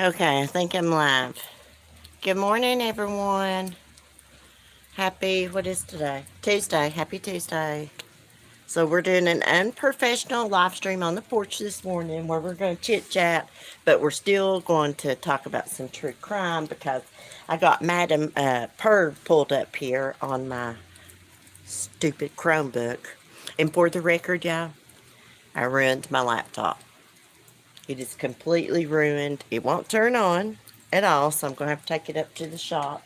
Okay, I think I'm live. Good morning, everyone. Happy, what is today? Tuesday. Happy Tuesday. So, we're doing an unprofessional live stream on the porch this morning where we're going to chit chat, but we're still going to talk about some true crime because I got Madam Purr pulled up here on my stupid Chromebook. And for the record, y'all, I ruined my laptop. It is completely ruined. It won't turn on at all, so I'm going to have to take it up to the shop.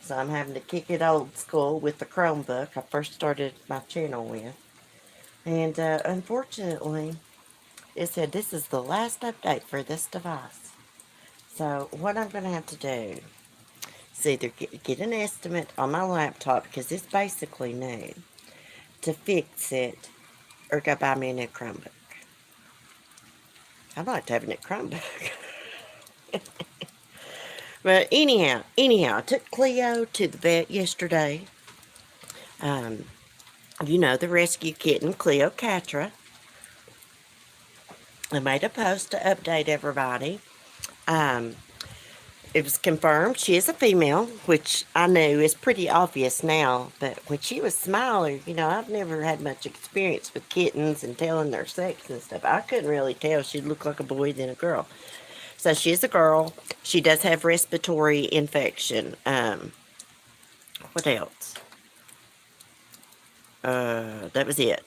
So I'm having to kick it old school with the Chromebook I first started my channel with. And unfortunately, it said this is the last update for this device. So what I'm going to have to do is either get an estimate on my laptop, because it's basically new, to fix it, or go buy me a new Chromebook. I'd like to have a new Chromebook. But anyhow, I took Cleo to the vet yesterday. Um, the rescue kitten, Cleocatra. I made a post to update everybody. Um, it was confirmed she is a female, which I knew is pretty obvious now. But when she was smaller, I've never had much experience with kittens and telling their sex and stuff. I couldn't really tell. She'd look like a boy than a girl. So she is a girl. She does have respiratory infection. What else? That was it.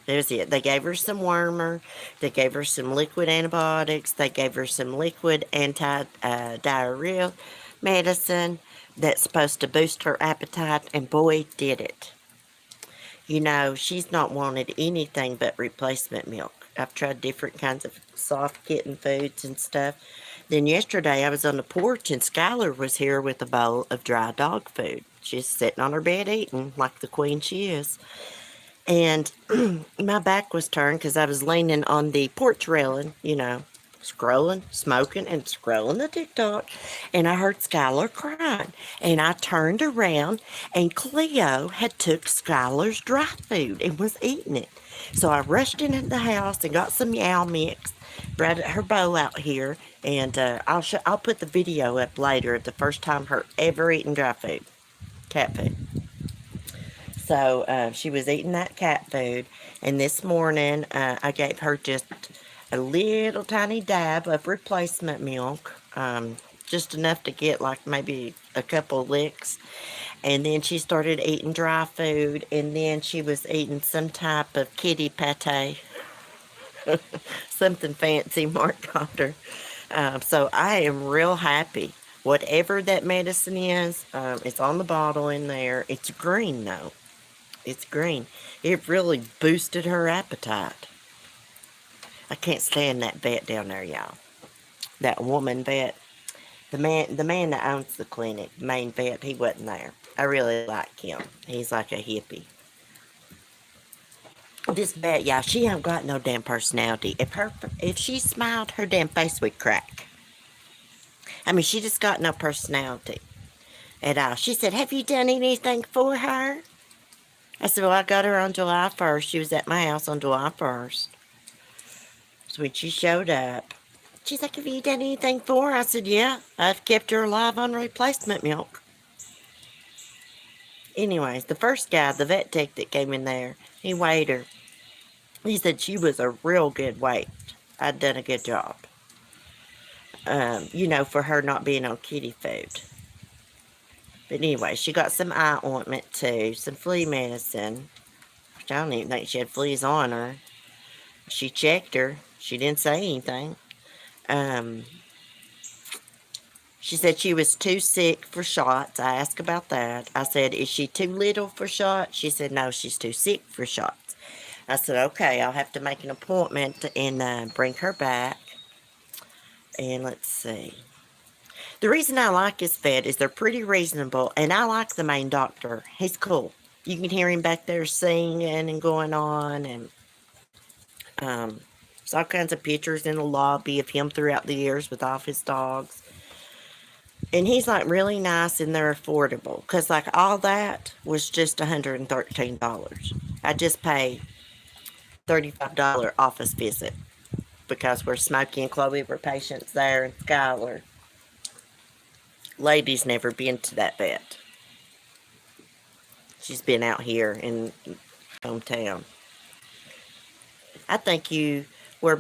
That was it. They gave her some wormer. They gave her some liquid antibiotics. They gave her some liquid anti-diarrheal medicine that's supposed to boost her appetite, and boy, did it. She's not wanted anything but replacement milk. I've tried different kinds of soft kitten foods and stuff. Then yesterday I was on the porch and Skylar was here with a bowl of dry dog food. She's sitting on her bed eating like the queen she is. And my back was turned because I was leaning on the porch railing, scrolling, smoking, and scrolling the TikTok. And I heard Skylar crying. And I turned around, and Cleo had took Skylar's dry food and was eating it. So I rushed into the house and got some Yow Mix, brought her bowl out here, and I'll put the video up later of the first time her ever eating dry food, cat food. So she was eating that cat food, and this morning I gave her just a little tiny dab of replacement milk, just enough to get like maybe a couple licks, and then she started eating dry food, and then she was eating some type of kitty pate, something fancy Mark got her. So I am real happy. Whatever that medicine is, it's on the bottle in there. It's green though. It's green. It really boosted her appetite. I can't stand that vet down there, y'all. That woman vet. The man that owns the clinic, main vet, he wasn't there. I really like him. He's like a hippie. This vet, y'all, she ain't got no damn personality. If she smiled, her damn face would crack. I mean, she just got no personality at all. She said, "Have you done anything for her?" I said, "Well, I got her on July 1st. She was at my house on July 1st. So when she showed up, she's like, "Have you done anything for her?" I said, "Yeah, I've kept her alive on replacement milk." Anyways, the first guy, the vet tech that came in there, he weighed her. He said she was a real good weight. I'd done a good job. For her not being on kitty food. But anyway, she got some eye ointment too, some flea medicine. I don't even think she had fleas on her. She checked her. She didn't say anything. She said she was too sick for shots. I asked about that. I said, "Is she too little for shots?" She said, "No, she's too sick for shots." I said, "Okay, I'll have to make an appointment and bring her back." And let's see. The reason I like this vet is they're pretty reasonable, and I like the main doctor. He's cool. You can hear him back there singing and going on, and there's all kinds of pictures in the lobby of him throughout the years with all of his dogs. And he's like really nice, and they're affordable, because like all that was just $113. I just pay $35 office visit because we're Smokey and Chloe were patients there, and Skylar. Lady's never been to that vet. She's been out here in hometown. I think you were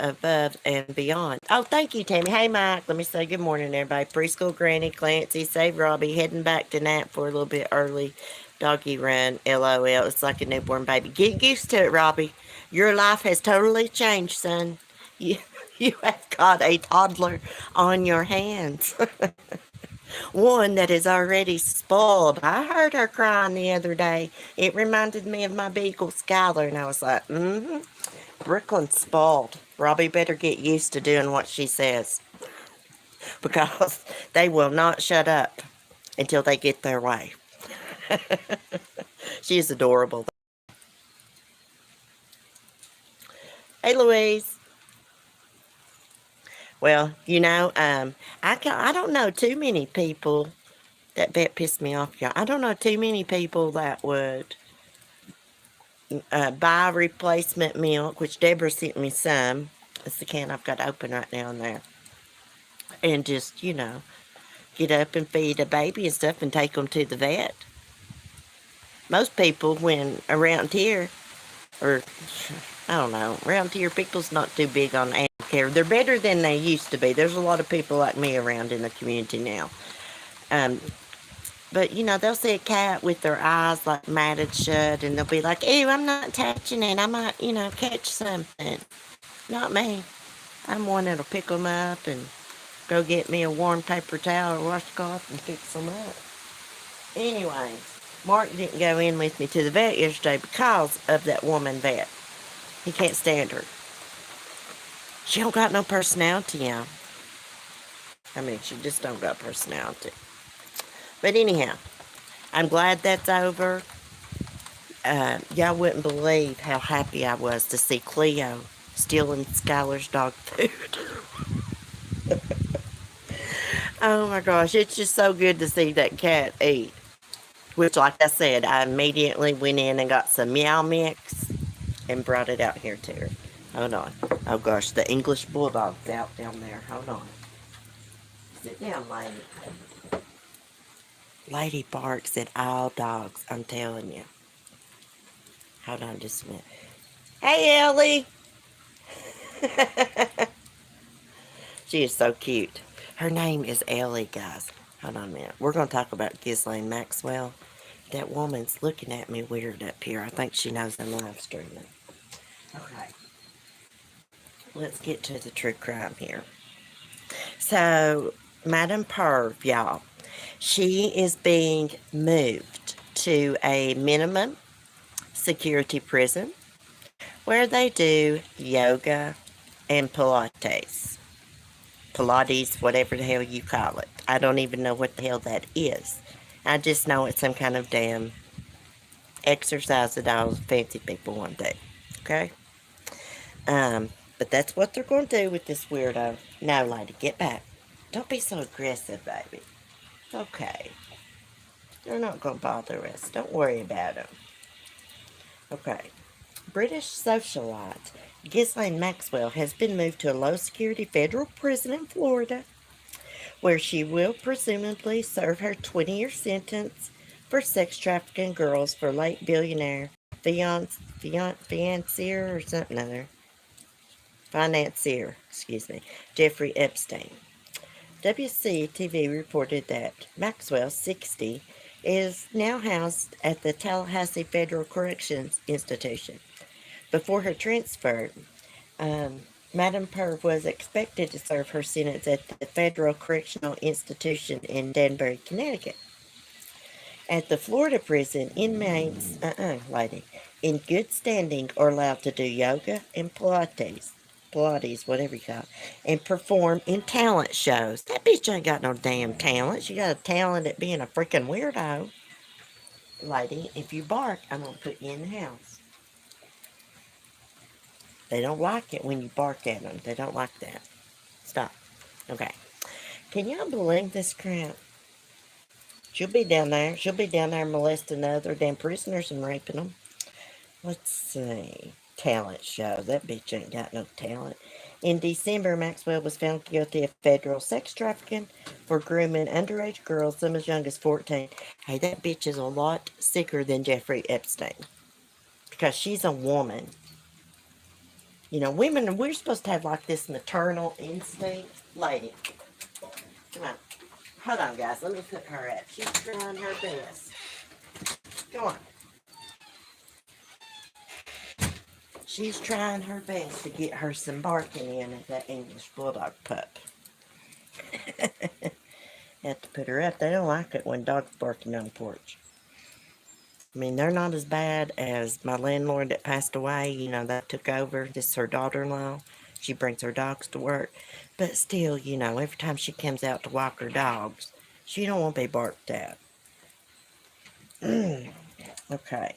above and beyond. Oh, thank you, Tammy. Hey, Mike. Let me say good morning, everybody. Preschool Granny, Clancy, Save Robbie, heading back to nap for a little bit early. Doggy run, LOL. It's like a newborn baby. Get used to it, Robbie. Your life has totally changed, son. You, you have got a toddler on your hands. One that is already spoiled. I heard her crying the other day. It reminded me of my beagle, Skylar, and I was like, Brooklyn's spoiled. Robbie better get used to doing what she says because they will not shut up until they get their way. She is adorable. Hey, Louise. Well, I don't know too many people. That vet pissed me off, y'all. I don't know too many people that would buy replacement milk, which Deborah sent me some. It's the can I've got open right now in there. And just, get up and feed a baby and stuff and take them to the vet. Most people, when around here, or I don't know, around here, people's not too big on animal care. They're better than they used to be. There's a lot of people like me around in the community now. But, they'll see a cat with their eyes like matted shut and they'll be like, ew, I'm not touching it. I might, catch something. Not me. I'm one that'll pick them up and go get me a warm paper towel or washcloth and fix them up. Anyway, Mark didn't go in with me to the vet yesterday because of that woman vet. He can't stand her. She don't got no personality, y'all. I mean, she just don't got personality. But anyhow, I'm glad that's over. Y'all wouldn't believe how happy I was to see Cleo stealing Skylar's dog food. Oh my gosh, it's just so good to see that cat eat. Which, like I said, I immediately went in and got some meow mix and brought it out here to her. Hold on. Oh gosh, the English Bulldog's out down there. Hold on. Sit down, lady. Lady barks at all dogs, I'm telling you. Hold on just a minute. Hey, Ellie! She is so cute. Her name is Ellie, guys. Hold on a minute. We're going to talk about Ghislaine Maxwell. That woman's looking at me weird up here. I think she knows I'm live streaming. Okay. Let's get to the true crime here. So, Madam Perv, y'all, she is being moved to a minimum security prison where they do yoga and Pilates. Pilates, whatever the hell you call it. I don't even know what the hell that is. I just know it's some kind of damn exercise that all fancy people want to do. Okay? But that's what they're going to do with this weirdo. No, lady, get back. Don't be so aggressive, baby. Okay. They're not going to bother us. Don't worry about them. Okay. British socialite Ghislaine Maxwell has been moved to a low-security federal prison in Florida, where she will presumably serve her 20-year sentence for sex trafficking girls for late billionaire financier or something other. Financier, Jeffrey Epstein. WCTV reported that Maxwell, 60, is now housed at the Tallahassee Federal Corrections Institution. Before her transfer, Madam Perv was expected to serve her sentence at the Federal Correctional Institution in Danbury, Connecticut. At the Florida prison, inmates, lady, in good standing are allowed to do yoga and Pilates, whatever you call it, and perform in talent shows. That bitch ain't got no damn talent. She got a talent at being a freaking weirdo. Lady, if you bark, I'm going to put you in the house. They don't like it when you bark at them. They don't like that. Stop. Okay. Can y'all believe this crap? She'll be down there. She'll be down there molesting the other damn prisoners and raping them. Let's see. Talent show. That bitch ain't got no talent. In December, Maxwell was found guilty of federal sex trafficking for grooming underage girls, some as young as 14. Hey, that bitch is a lot sicker than Jeffrey Epstein because she's a woman. You know, women, we're supposed to have like this maternal instinct. Lady, come on. Hold on, guys. Let me put her up. She's trying her best. Go on. She's trying her best to get her some barking in at that English Bulldog pup. Have to put her up. They don't like it when dogs barking on the porch. I mean, they're not as bad as my landlord that passed away. You know, that took over. This is her daughter-in-law. She brings her dogs to work. But still, you know, every time she comes out to walk her dogs, she don't want to be barked at. Okay.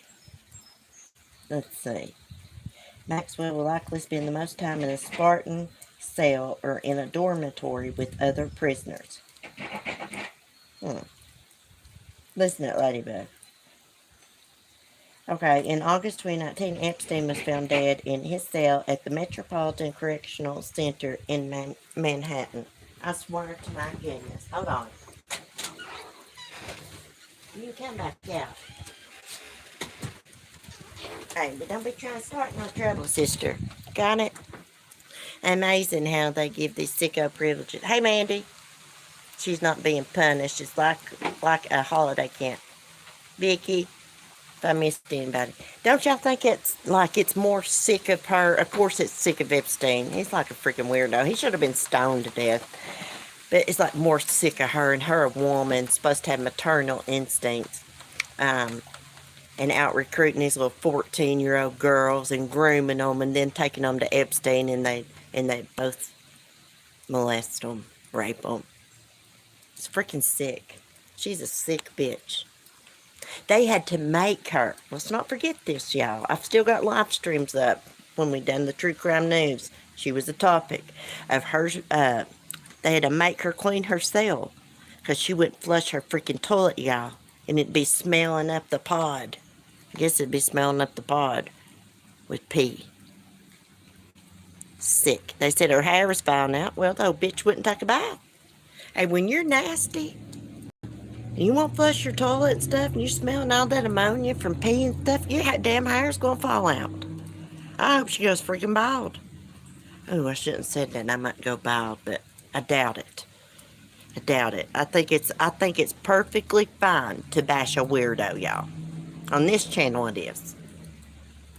Let's see. Maxwell will likely spend the most time in a Spartan cell or in a dormitory with other prisoners. Listen to Ladybug. Okay, in August 2019, Epstein was found dead in his cell at the Metropolitan Correctional Center in Manhattan. I swear to my goodness. Hold on. You can come back out. Hey, but don't be trying to start no trouble, sister. Got it? Amazing how they give these sicko privileges. Hey, Mandy. She's not being punished. It's like a holiday camp. Vicky, if I missed anybody. Don't y'all think it's more sick of her? Of course it's sick of Epstein. He's like a freaking weirdo. He should have been stoned to death. But it's like more sick of her, and her a woman, supposed to have maternal instincts. And out recruiting these little 14-year-old girls and grooming them and then taking them to Epstein, and they both molest them, rape them. It's freaking sick. She's a sick bitch. They had to make her. Let's not forget this, y'all. I've still got live streams up when we done the true crime news. She was a topic of her. They had to make her clean her cell because she wouldn't flush her freaking toilet, y'all. And it'd be smelling up the pod. I guess it'd be smelling up the pod with pee. Sick. They said her hair was falling out. Well, the old bitch wouldn't take a bath. Hey, when you're nasty, and you won't flush your toilet and stuff, and you're smelling all that ammonia from pee and stuff, your damn hair's gonna fall out. I hope she goes freaking bald. Oh, I shouldn't have said that. I might go bald, but I doubt it. I doubt it. I think it's perfectly fine to bash a weirdo, y'all. On this channel it is.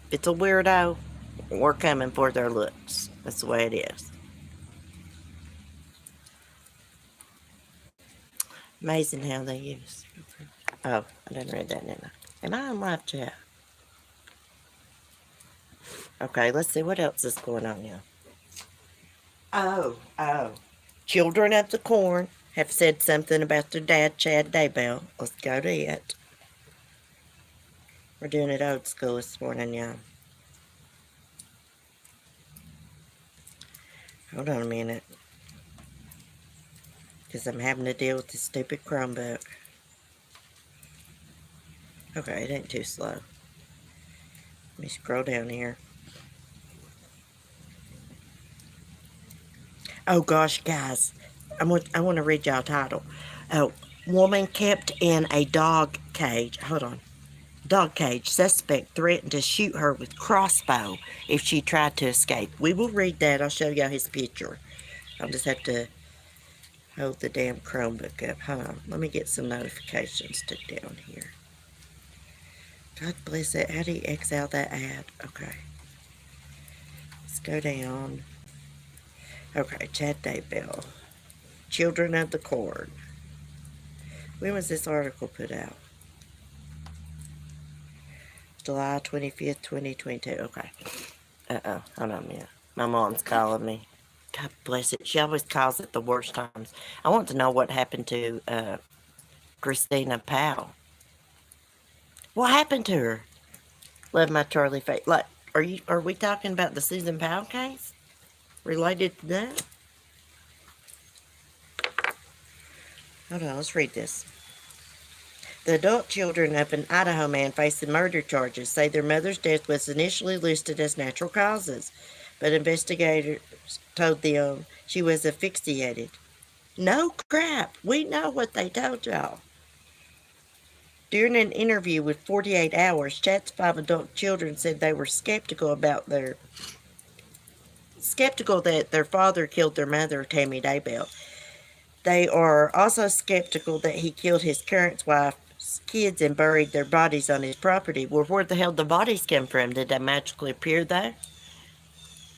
If it's a weirdo, we're coming for their looks. That's the way it is. Amazing how they use. Oh, I didn't read that, didn't I? Am I on live chat? Okay, let's see what else is going on now. Oh. Children of the Corn have said something about their dad, Chad Daybell. Let's go to it. We're doing it old school this morning, y'all. Hold on a minute. Because I'm having to deal with this stupid Chromebook. Okay, it ain't too slow. Let me scroll down here. Oh gosh, guys. I want to read y'all a title. Oh, woman kept in a dog cage. Hold on. Dog cage. Suspect threatened to shoot her with crossbow if she tried to escape. We will read that. I'll show y'all his picture. I'll just have to hold the damn Chromebook up. Hold on. Let me get some notifications took down here. God bless it. How do you X out that ad? Okay. Let's go down. Okay, Chad Daybell. Children of the Corn. When was this article put out? July 25th, 2022. Okay. Hold on a minute. My mom's calling me. God bless it. She always calls at the worst times. I want to know what happened to Christina Powell. What happened to her? Love my Charlie face. Like, are we talking about the Susan Powell case? Related to that? Hold on, let's read this. The adult children of an Idaho man facing murder charges say their mother's death was initially listed as natural causes, but investigators told them she was asphyxiated. No crap. We know what they told y'all. During an interview with 48 Hours, Chat's 5 adult children said they were skeptical that their father killed their mother, Tammy Daybell. They are also skeptical that he killed his current wife's kids and buried their bodies on his property. Well, where the hell did the bodies come from? Did they magically appear there?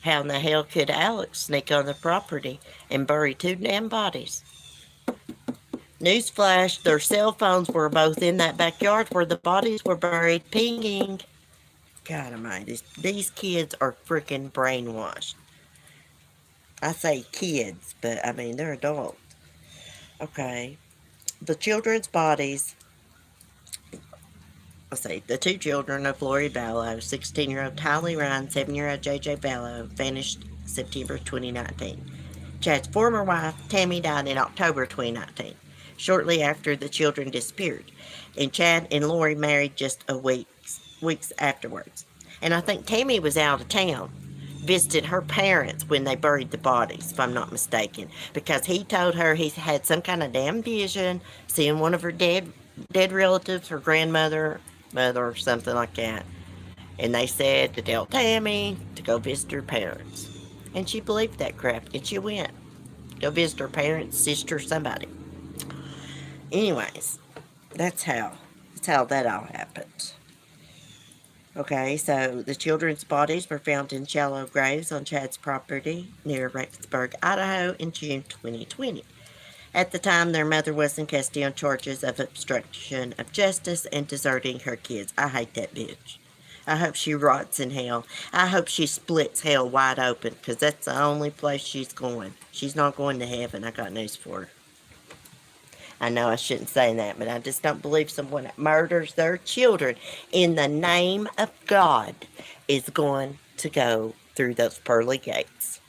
How in the hell could Alex sneak on the property and bury two damn bodies? Newsflash, their cell phones were both in that backyard where the bodies were buried, pinging. God almighty, these kids are freaking brainwashed. I say kids, but I mean, they're adults. Okay. The children's bodies, let's see, the two children of Lori Vallow, 16-year-old Tylee Ryan, 7-year-old JJ Vallow, vanished September 2019. Chad's former wife, Tammy, died in October 2019, shortly after the children disappeared. And Chad and Lori married just weeks afterwards. And I think Tammy was out of town, visited her parents when they buried the bodies, if I'm not mistaken, because he told her he had some kind of damn vision, seeing one of her dead relatives, her grandmother, mother, or something like that. And they said to tell Tammy to go visit her parents. And she believed that crap, and she went. Go visit her parents, sister, somebody. Anyways, that's how that all happened. Okay, so the children's bodies were found in shallow graves on Chad's property near Rexburg, Idaho in June 2020. At the time, their mother was in custody on charges of obstruction of justice and deserting her kids. I hate that bitch. I hope she rots in hell. I hope she splits hell wide open, because that's the only place she's going. She's not going to heaven. I got news for her. I know I shouldn't say that, but I just don't believe someone that murders their children in the name of God is going to go through those pearly gates.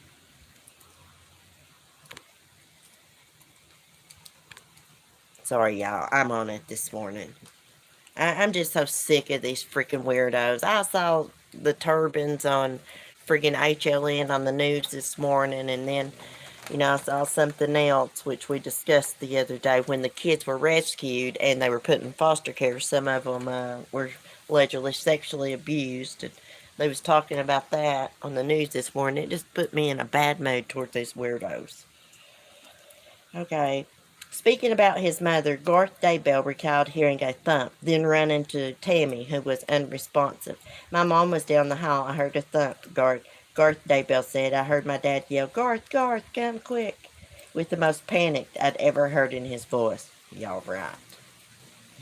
Sorry, y'all. I'm on it this morning. I'm just so sick of these freaking weirdos. I saw the turbans on freaking HLN on the news this morning, and then, I saw something else, which we discussed the other day, when the kids were rescued and they were put in foster care. Some of them were allegedly sexually abused, and they was talking about that on the news this morning. It just put me in a bad mood toward these weirdos. Okay. Speaking about his mother, Garth Daybell recalled hearing a thump, then ran into Tammy, who was unresponsive. My mom was down the hall. I heard a thump, Garth Daybell said. I heard my dad yell, Garth, come quick, with the most panicked I'd ever heard in his voice. Y'all right.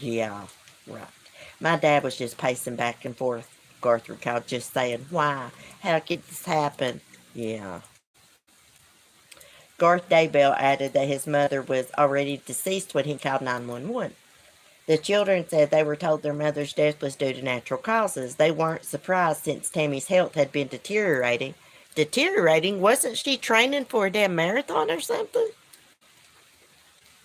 Yeah, right. My dad was just pacing back and forth, Garth recalled, just saying, why? How could this happen? Yeah. Garth Daybell added that his mother was already deceased when he called 911. The children said they were told their mother's death was due to natural causes. They weren't surprised since Tammy's health had been deteriorating. Deteriorating? Wasn't she training for a damn marathon or something?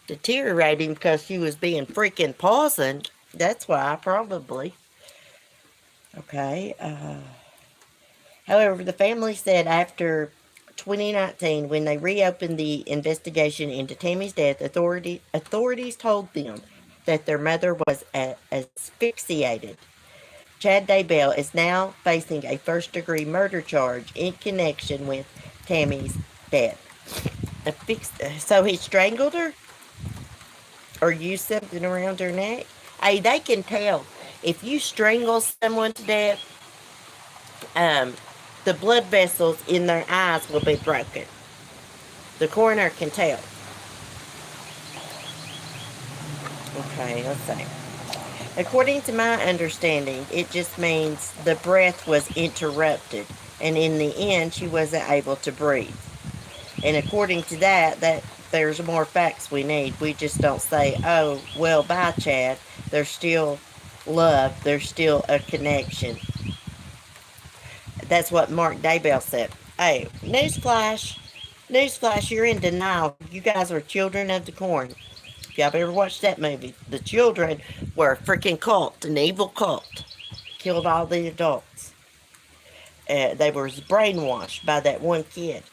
Deteriorating because she was being freaking poisoned. That's why, probably. Okay. However, the family said after 2019, when they reopened the investigation into Tammy's death, authorities told them that their mother was asphyxiated. Chad Daybell is now facing a first-degree murder charge in connection with Tammy's death. So he strangled her? Or used something around her neck? Hey, they can tell. If you strangle someone to death, the blood vessels in their eyes will be broken. The coroner can tell. Okay, let's see. According to my understanding, it just means the breath was interrupted, and in the end, she wasn't able to breathe. And according to that there's more facts we need. We just don't say, oh, well, bye, Chad. There's still love. There's still a connection. That's what Mark Daybell said. Hey, newsflash, you're in denial. You guys are children of the corn. If y'all ever watched that movie, the children were a freaking cult, an evil cult. Killed all the adults. They were brainwashed by that one kid.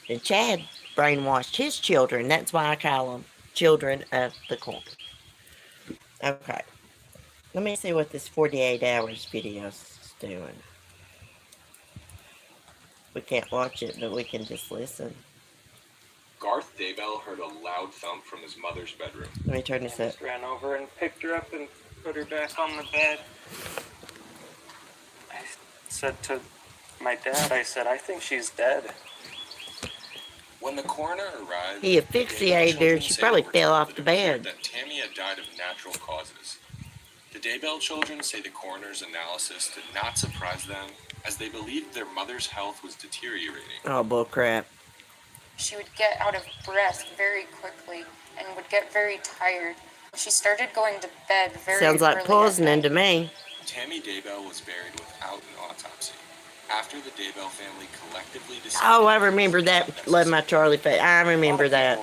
And Chad brainwashed his children. That's why I call them children of the corn. Okay. Let me see what this 48 hours video is doing. We can't watch it, but we can just listen. Garth Daybell heard a loud thump from his mother's bedroom. Let me turn this up. I just ran over and picked her up and put her back on the bed. I said to my dad, I said, I think she's dead. When the coroner arrived, He asphyxiated her. She probably fell off the bed. That Tammy had died of natural causes. The Daybell children say the coroner's analysis did not surprise them, as they believed their mother's health was deteriorating. Oh, bullcrap. She would get out of breath very quickly and would get very tired. She started going to bed very Sounds like poisoning to me. Tammy Daybell was buried without an autopsy. After the Daybell family collectively decided... Oh, I remember that. Love my Charlie face. I remember that.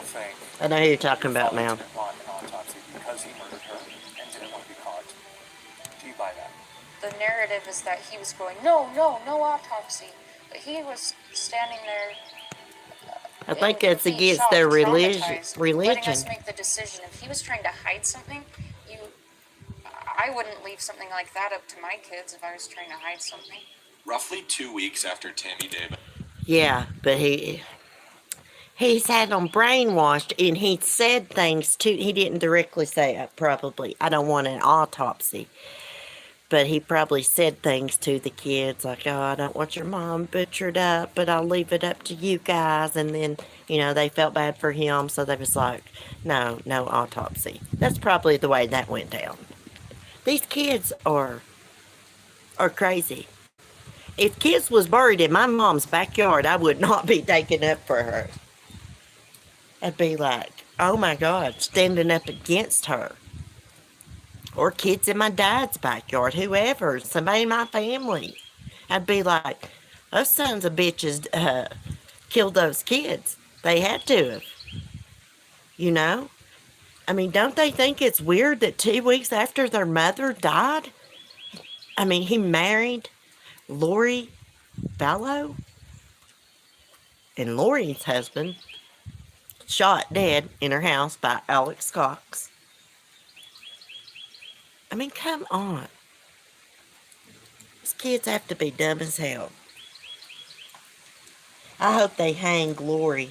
I know who you're talking about now. Didn't want an autopsy because he murdered her and didn't want to be caught. Do you buy that? The narrative is that he was going, no autopsy. But he was standing there. I think that's against their religion. Letting us make the decision. If he was trying to hide something, I wouldn't leave something like that up to my kids if I was trying to hide something. Roughly 2 weeks after Tammy Daybell... Yeah, but he's had them brainwashed, and he said things too. He didn't directly say it, probably. I don't want an autopsy. But he probably said things to the kids like, oh, I don't want your mom butchered up, but I'll leave it up to you guys. And then, they felt bad for him, so they was like, no autopsy. That's probably the way that went down. These kids are crazy. If kids was buried in my mom's backyard, I would not be taking up for her. I'd be like, oh my God, standing up against her. Or kids in my dad's backyard, whoever, somebody in my family. I'd be like, those sons of bitches killed those kids. They had to have. I mean, don't they think it's weird that 2 weeks after their mother died? I mean, he married Lori Vallow. And Lori's husband shot dead in her house by Alex Cox. I mean, come on. These kids have to be dumb as hell. I hope they hang Lori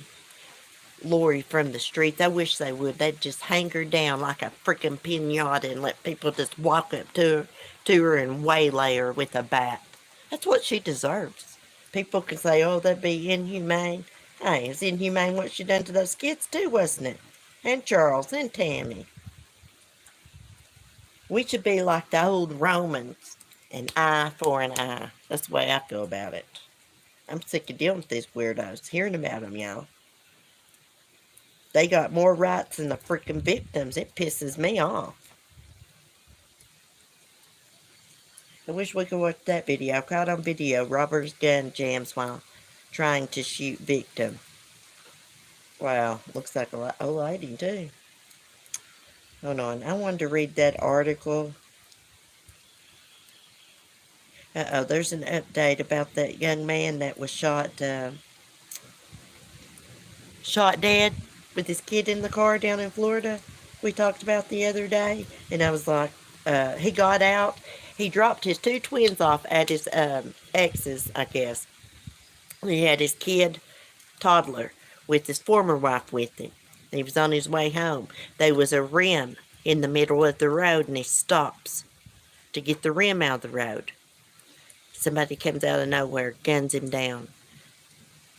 from the streets. I wish they would. They'd just hang her down like a freaking pinata and let people just walk up to her and waylay her with a bat. That's what she deserves. People can say, oh, that'd be inhumane. Hey, it's inhumane what she done to those kids too, wasn't it? And Charles and Tammy. We should be like the old Romans, an eye for an eye. That's the way I feel about it. I'm sick of dealing with these weirdos, hearing about them, y'all. They got more rights than the freaking victims. It pisses me off. I wish we could watch that video. Caught on video, robbers gun jams while trying to shoot victim. Wow, looks like a old lady too. Hold on, I wanted to read that article. Uh-oh, there's an update about that young man that was shot dead with his kid in the car down in Florida. We talked about the other day, and I was like, he got out. He dropped his 2 twins off at his ex's, I guess. He had his kid, toddler, with his former wife with him. He was on his way home. There was a rim in the middle of the road, and he stops to get the rim out of the road. Somebody comes out of nowhere, guns him down.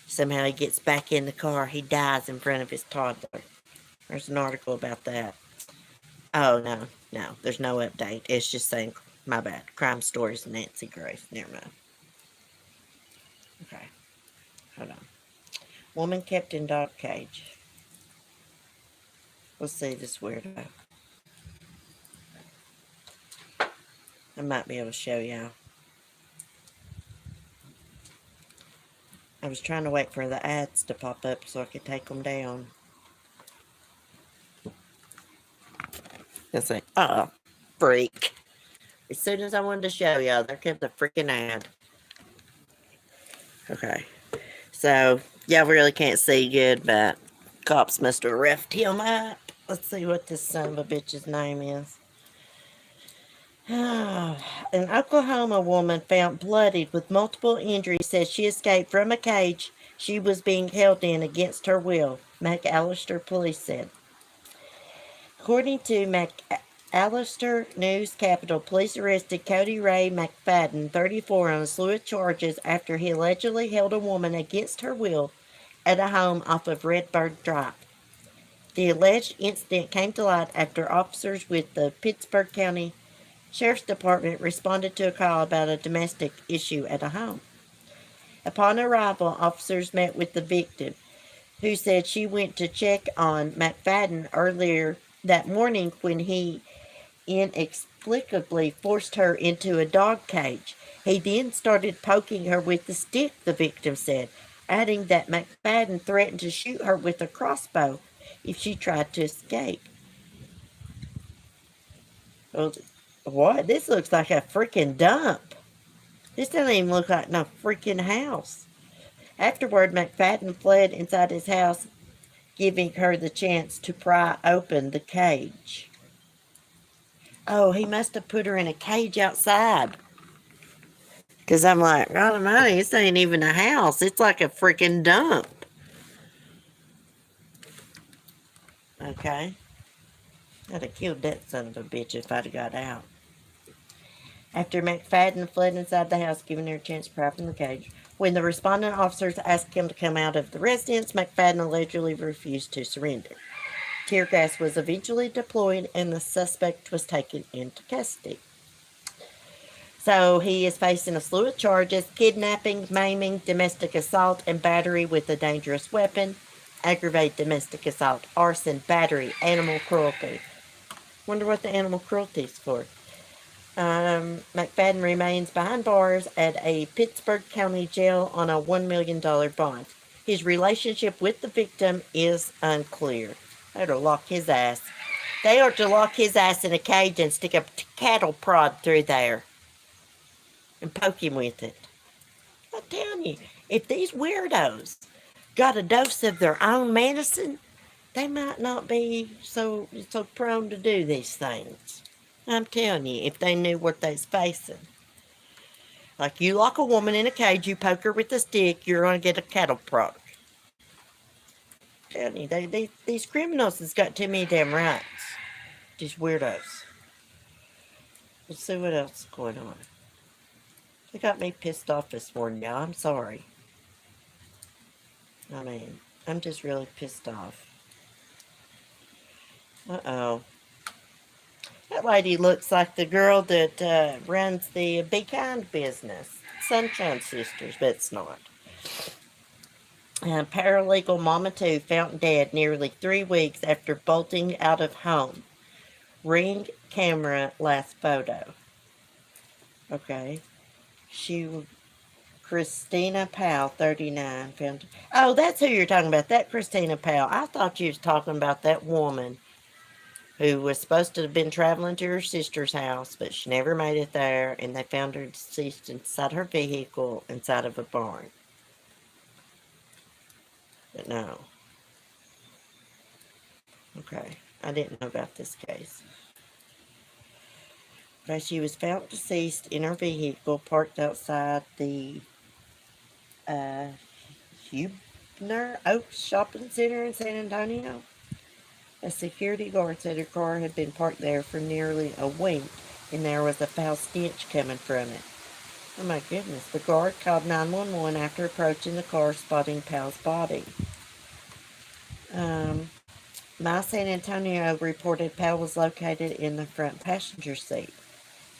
Somehow he gets back in the car. He dies in front of his toddler. There's an article about that. Oh, no, there's no update. It's just saying, my bad, crime stories, Nancy Grace. Never mind. Okay, hold on. Woman kept in dog cage. Let's see this weirdo. I might be able to show y'all. I was trying to wait for the ads to pop up so I could take them down. It's like, freak. As soon as I wanted to show y'all, there comes the freaking ad. Okay. So, Y'all really can't see good, but cops must have roughed him up. Let's see what this son of a bitch's name is. An Oklahoma woman found bloodied with multiple injuries says she escaped from a cage she was being held in against her will, McAllister police said. According to McAllister News Capital, police arrested Cody Ray McFadden, 34, on a slew of charges after he allegedly held a woman against her will at a home off of Redbird Drive. The alleged incident came to light after officers with the Pittsburgh County Sheriff's Department responded to a call about a domestic issue at a home. Upon arrival, officers met with the victim, who said she went to check on McFadden earlier that morning when he inexplicably forced her into a dog cage. He then started poking her with the stick, the victim said, adding that McFadden threatened to shoot her with a crossbow if she tried to escape. Well, what? This looks like a freaking dump. This doesn't even look like no freaking house. Afterward, McFadden fled inside his house, giving her the chance to pry open the cage. Oh, he must have put her in a cage outside. Because I'm like, God almighty, this ain't even a house. It's like a freaking dump. Okay. I'd have killed that son of a bitch if I'd have got out. After McFadden fled inside the house, giving her a chance to pry open the cage, when the responding officers asked him to come out of the residence, McFadden allegedly refused to surrender. Tear gas was eventually deployed and the suspect was taken into custody. So he is facing a slew of charges: kidnapping, maiming, domestic assault, and battery with a dangerous weapon, aggravated domestic assault, arson, battery, animal cruelty. Wonder what the animal cruelty is for. McFadden remains behind bars at a Pittsburgh County jail on a $1 million bond. His relationship with the victim is unclear. They ought to lock his ass. They ought to lock his ass in a cage and stick a cattle prod through there and poke him with it. I'm telling you, if these weirdos got a dose of their own medicine, they might not be so prone to do these things. I'm telling you, if they knew what they's facing. Like, you lock a woman in a cage, you poke her with a stick, you're going to get a cattle prod. I'm telling you, these criminals has got too many damn rights. These weirdos. Let's see what else is going on. They got me pissed off this morning, y'all. I'm sorry. I mean, I'm just really pissed off. Uh-oh. That lady looks like the girl that runs the Be Kind business. Sunshine Sisters, but it's not. Paralegal Mama 2 found dead nearly 3 weeks after bolting out of home. Ring camera last photo. Okay. Christina Powell, 39, found... Oh, that's who you're talking about. That Christina Powell. I thought you was talking about that woman who was supposed to have been traveling to her sister's house, but she never made it there, and they found her deceased inside her vehicle inside of a barn. But no. Okay, I didn't know about this case. Okay, she was found deceased in her vehicle parked outside the Huebner Oaks Shopping Center in San Antonio. A security guard said her car had been parked there for nearly a week, and there was a foul stench coming from it. Oh my goodness. The guard called 911 after approaching the car, spotting Powell's body. My San Antonio reported Powell was located in the front passenger seat.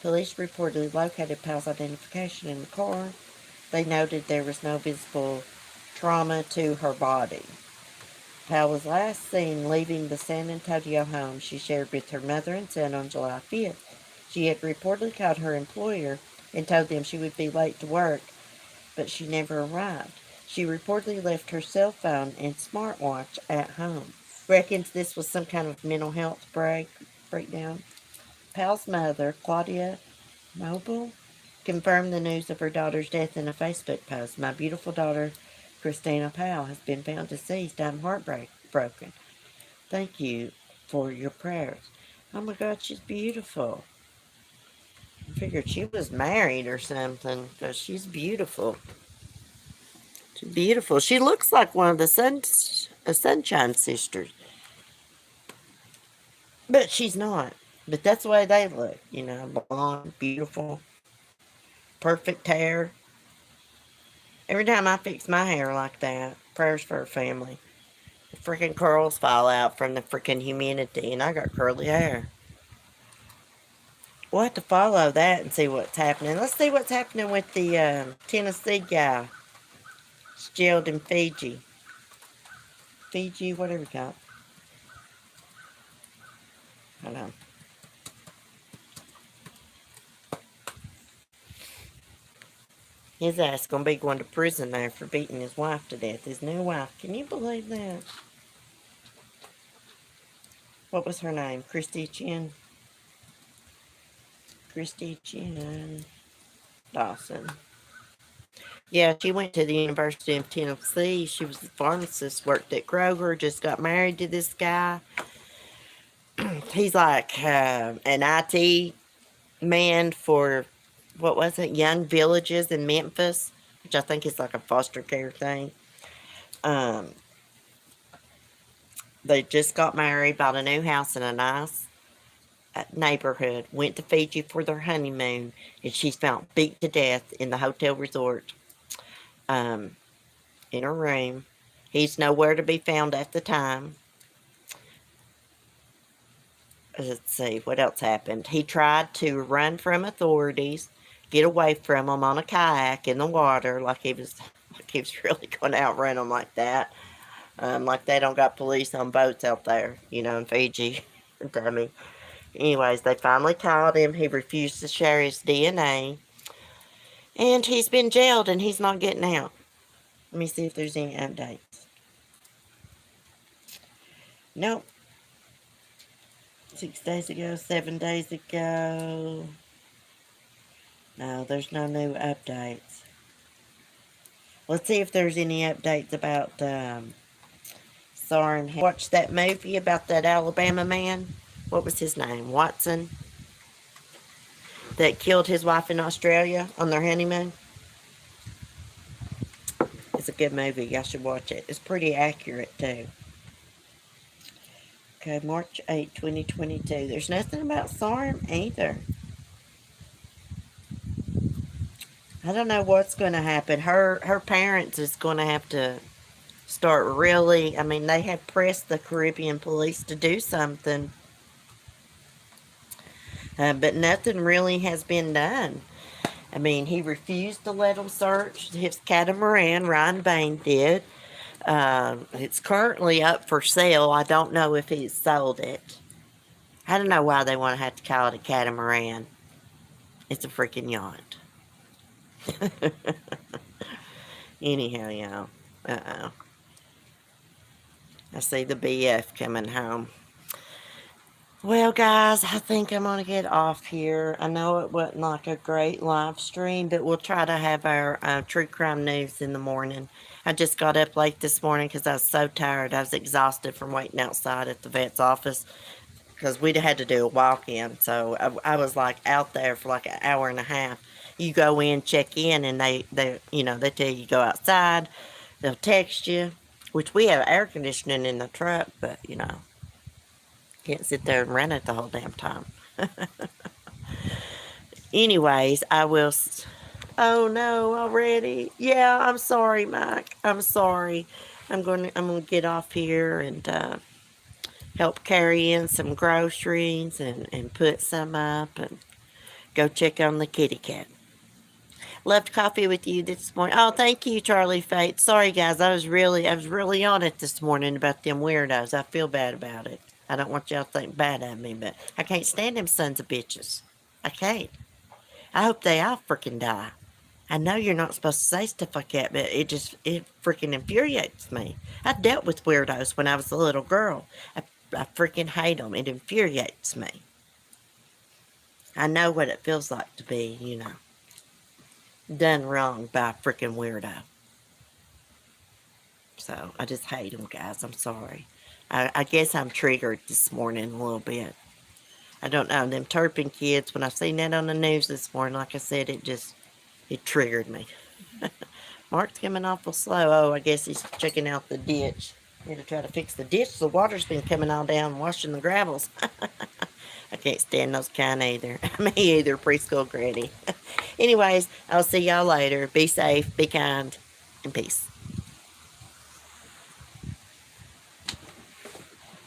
Police reportedly located Powell's identification in the car. They noted there was no visible trauma to her body. Powell was last seen leaving the San Antonio home she shared with her mother and son on July 5th. She had reportedly called her employer and told them she would be late to work, but she never arrived. She reportedly left her cell phone and smartwatch at home. Reckons this was some kind of mental health breakdown. Powell's mother, Claudia Noble, confirmed the news of her daughter's death in a Facebook post. My beautiful daughter Christina Powell has been found deceased. I'm heartbroken. Thank you for your prayers. Oh my God, she's beautiful. I figured she was married or something because she's beautiful. She's beautiful. She looks like one of the Sunshine Sisters, but she's not. But that's the way they look, blonde, beautiful, perfect hair. Every time I fix my hair like that, prayers for her family. The freaking curls fall out from the freaking humidity, and I got curly hair. We'll have to follow that and see what's happening. Let's see what's happening with the Tennessee guy. He's jailed in Fiji. Fiji, whatever it's called. Hold on. His ass gonna be going to prison there for beating his wife to death. His new wife. Can you believe that? What was her name? Christy Chin? Christy Chin Dawson. Yeah, she went to the University of Tennessee. She was a pharmacist, worked at Kroger, just got married to this guy. He's like an IT man for, what was it, Young Villages in Memphis, which I think is like a foster care thing. Um, they just got married, bought a new house in a nice neighborhood, went to Fiji for their honeymoon, and she's found beat to death in the hotel resort in her room. He's nowhere to be found at the time. Let's see, what else happened? He tried to run from authorities, get away from them on a kayak in the water, like he was really going to outrun them like that. Like they don't got police on boats out there, in Fiji. Dummy. Anyways, they finally caught him. He refused to share his DNA. And he's been jailed and he's not getting out. Let me see if there's any updates. Nope. 6 days ago, 7 days ago. No, there's no new updates. Let's see if there's any updates about Soren. Watched that movie about that Alabama man. What was his name? Watson. That killed his wife in Australia on their honeymoon. It's a good movie. Y'all should watch it. It's pretty accurate, too. Okay, March 8, 2022. There's nothing about Soren either. I don't know what's going to happen. Her parents is going to have to start really, they have pressed the Caribbean police to do something. But nothing really has been done. He refused to let them search his catamaran. Ryan Bain did. It's currently up for sale. I don't know if he's sold it. I don't know why they want to have to call it a catamaran. It's a freaking yacht. Anyhow, y'all. Uh-oh. I see the BF coming home. Well, guys, I think I'm going to get off here. I know it wasn't like a great live stream, but we'll try to have our true crime news in the morning. I just got up late this morning because I was so tired. I was exhausted from waiting outside at the vet's office because we'd had to do a walk-in. So I was like out there for like an hour and a half. You go in, check in, and they tell you go outside. They'll text you, which we have air conditioning in the truck, but can't sit there and run it the whole damn time. Anyways, I will. Oh no, already. Yeah, I'm sorry, Mike. I'm sorry. I'm gonna get off here and help carry in some groceries and put some up and go check on the kitty cat. Left coffee with you this morning. Oh, thank you, Charlie Fate. Sorry, guys. I was really on it this morning about them weirdos. I feel bad about it. I don't want y'all to think bad of me, but I can't stand them sons of bitches. I can't. I hope they all freaking die. I know you're not supposed to say stuff like that, but it freaking infuriates me. I dealt with weirdos when I was a little girl. I freaking hate them. It infuriates me. I know what it feels like to be, done wrong by a freaking weirdo. So I just hate them, guys. I'm sorry. I guess I'm triggered this morning a little bit. I don't know. Them Turpin kids, when I seen that on the news this morning, like I said, it triggered me. Mark's coming awful slow. Oh, I guess he's checking out the ditch. Here to try to fix the ditch. The water's been coming all down, washing the gravels. I can't stand those kind either. Me either, preschool granny. Anyways, I'll see y'all later. Be safe, be kind, and peace.